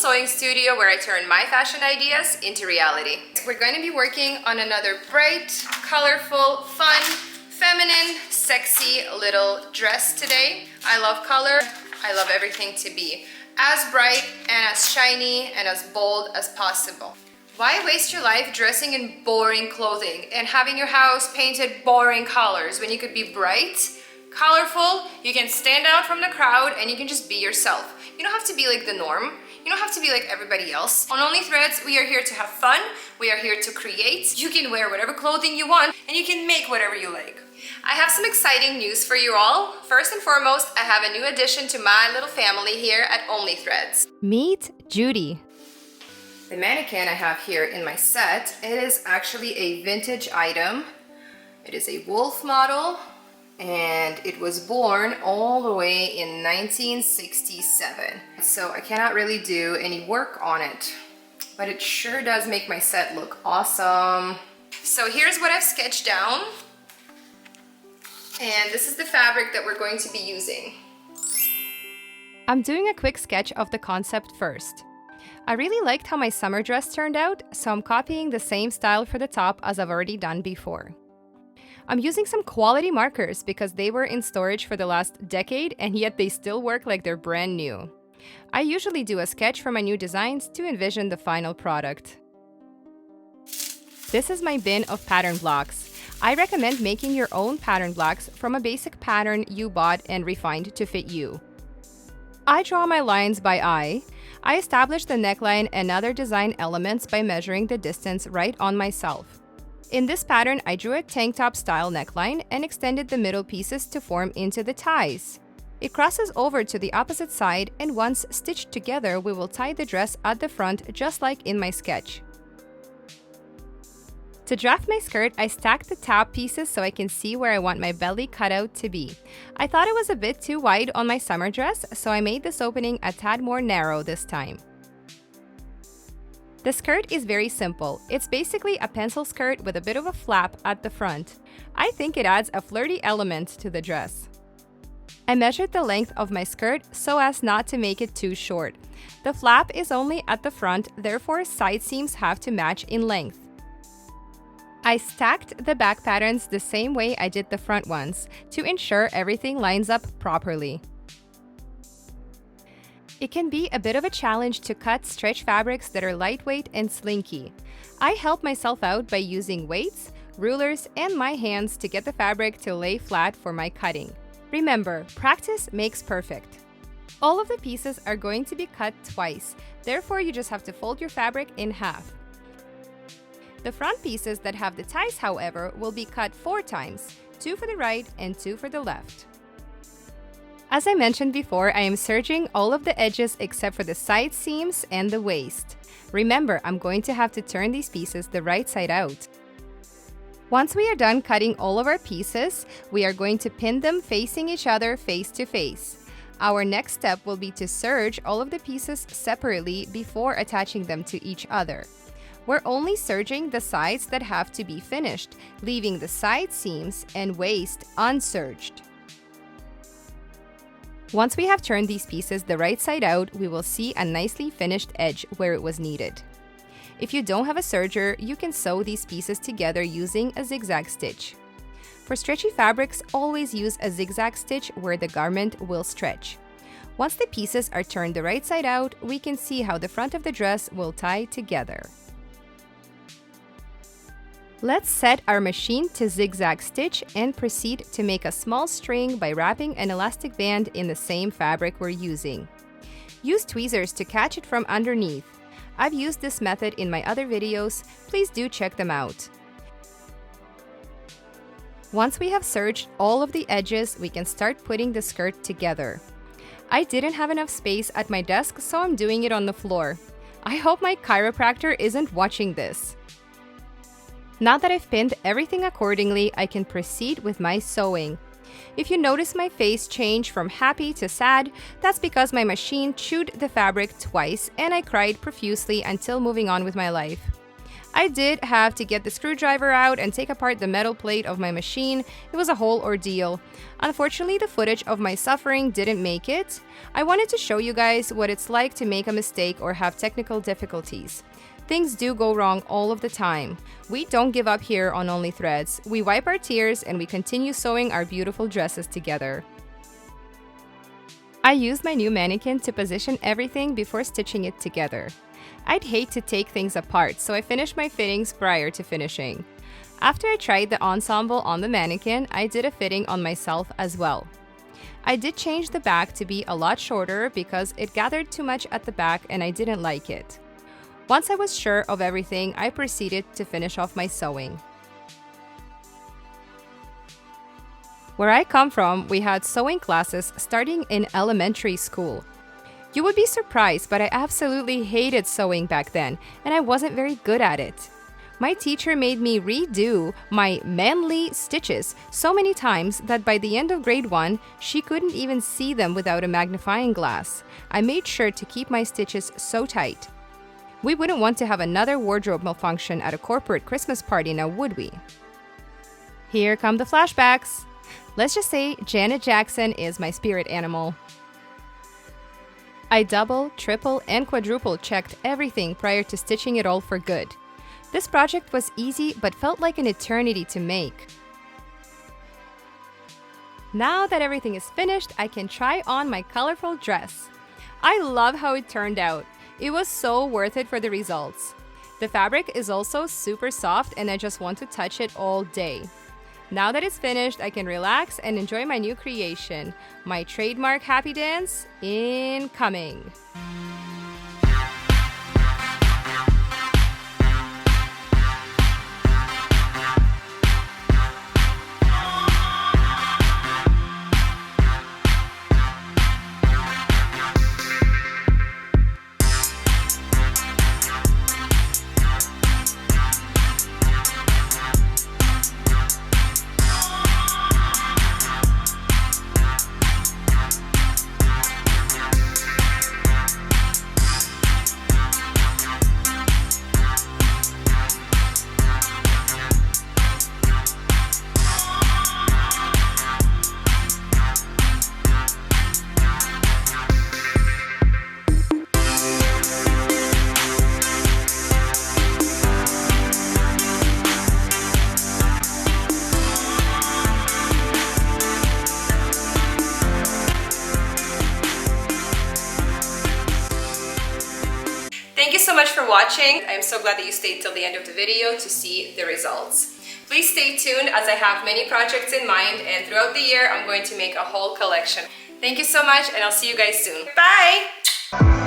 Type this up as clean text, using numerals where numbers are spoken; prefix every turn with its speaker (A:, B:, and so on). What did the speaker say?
A: sewing studio where I turn my fashion ideas into reality. We're going to be working on another bright, colorful, fun, feminine, sexy little dress today. I love color. I love everything to be as bright and as shiny and as bold as possible. Why waste your life dressing in boring clothing and having your house painted boring colors when you could be bright, colorful, you can stand out from the crowd, and you can just be yourself. You don't have to be like the norm. You don't have to be like everybody else. On Only Threads, we are here to have fun. We are here to create. You can wear whatever clothing you want, and you can make whatever you like. I have some exciting news for you all. First and foremost, I have a new addition to my little family here at Only Threads.
B: Meet Judy.
A: The mannequin I have here in my set, it is actually a vintage item. It is a wolf model, and it was born all the way in 1967. So I cannot really do any work on it, but it sure does make my set look awesome. So here's what I've sketched down. And this is the fabric that we're going to be using.
B: I'm doing a quick sketch of the concept first. I really liked how my summer dress turned out, so I'm copying the same style for the top as I've already done before. I'm using some quality markers because they were in storage for the last decade and yet they still work like they're brand new. I usually do a sketch for my new designs to envision the final product. This is my bin of pattern blocks. I recommend making your own pattern blocks from a basic pattern you bought and refined to fit you. I draw my lines by eye. I establish the neckline and other design elements by measuring the distance right on myself. In this pattern, I drew a tank top style neckline and extended the middle pieces to form into the ties. It crosses over to the opposite side, and once stitched together, we will tie the dress at the front just like in my sketch. To draft my skirt, I stacked the top pieces so I can see where I want my belly cutout to be. I thought it was a bit too wide on my summer dress, so I made this opening a tad more narrow this time. The skirt is very simple. It's basically a pencil skirt with a bit of a flap at the front. I think it adds a flirty element to the dress. I measured the length of my skirt so as not to make it too short. The flap is only at the front, therefore side seams have to match in length. I stacked the back patterns the same way I did the front ones to ensure everything lines up properly. It can be a bit of a challenge to cut stretch fabrics that are lightweight and slinky. I help myself out by using weights, rulers, and my hands to get the fabric to lay flat for my cutting. Remember, practice makes perfect. All of the pieces are going to be cut twice, therefore you just have to fold your fabric in half. The front pieces that have the ties, however, will be cut 4 times, 2 for the right and 2 for the left. As I mentioned before, I am serging all of the edges except for the side seams and the waist. Remember, I'm going to have to turn these pieces the right side out. Once we are done cutting all of our pieces, we are going to pin them facing each other face to face. Our next step will be to serge all of the pieces separately before attaching them to each other. We're only serging the sides that have to be finished, leaving the side seams and waist unserged. Once we have turned these pieces the right side out, we will see a nicely finished edge where it was needed. If you don't have a serger, you can sew these pieces together using a zigzag stitch. For stretchy fabrics, always use a zigzag stitch where the garment will stretch. Once the pieces are turned the right side out, we can see how the front of the dress will tie together. Let's set our machine to zigzag stitch and proceed to make a small string by wrapping an elastic band in the same fabric we're using. Use tweezers to catch it from underneath. I've used this method in my other videos, please do check them out. Once we have serged all of the edges, we can start putting the skirt together. I didn't have enough space at my desk, so I'm doing it on the floor. I hope my chiropractor isn't watching this. Now that I've pinned everything accordingly, I can proceed with my sewing. If you notice my face change from happy to sad, that's because my machine chewed the fabric twice and I cried profusely until moving on with my life. I did have to get the screwdriver out and take apart the metal plate of my machine. It was a whole ordeal. Unfortunately, the footage of my suffering didn't make it. I wanted to show you guys what it's like to make a mistake or have technical difficulties. Things do go wrong all of the time. We don't give up here on Only Threads. We wipe our tears and we continue sewing our beautiful dresses together. I used my new mannequin to position everything before stitching it together. I'd hate to take things apart, so I finished my fittings prior to finishing. After I tried the ensemble on the mannequin, I did a fitting on myself as well. I did change the back to be a lot shorter because it gathered too much at the back and I didn't like it. Once I was sure of everything, I proceeded to finish off my sewing. Where I come from, we had sewing classes starting in elementary school. You would be surprised, but I absolutely hated sewing back then, and I wasn't very good at it. My teacher made me redo my manly stitches so many times that by the end of grade 1, she couldn't even see them without a magnifying glass. I made sure to keep my stitches so tight. We wouldn't want to have another wardrobe malfunction at a corporate Christmas party now, would we? Here come the flashbacks. Let's just say Janet Jackson is my spirit animal. I double, triple, and quadruple checked everything prior to stitching it all for good. This project was easy but felt like an eternity to make. Now that everything is finished, I can try on my colorful dress. I love how it turned out. It was so worth it for the results. The fabric is also super soft and I just want to touch it all day. Now that it's finished, I can relax and enjoy my new creation. My trademark happy dance incoming.
A: Thank you so much for watching. I'm so glad that you stayed till the end of the video to see the results. Please stay tuned as I have many projects in mind, and throughout the year I'm going to make a whole collection. Thank you so much and I'll see you guys soon. Bye!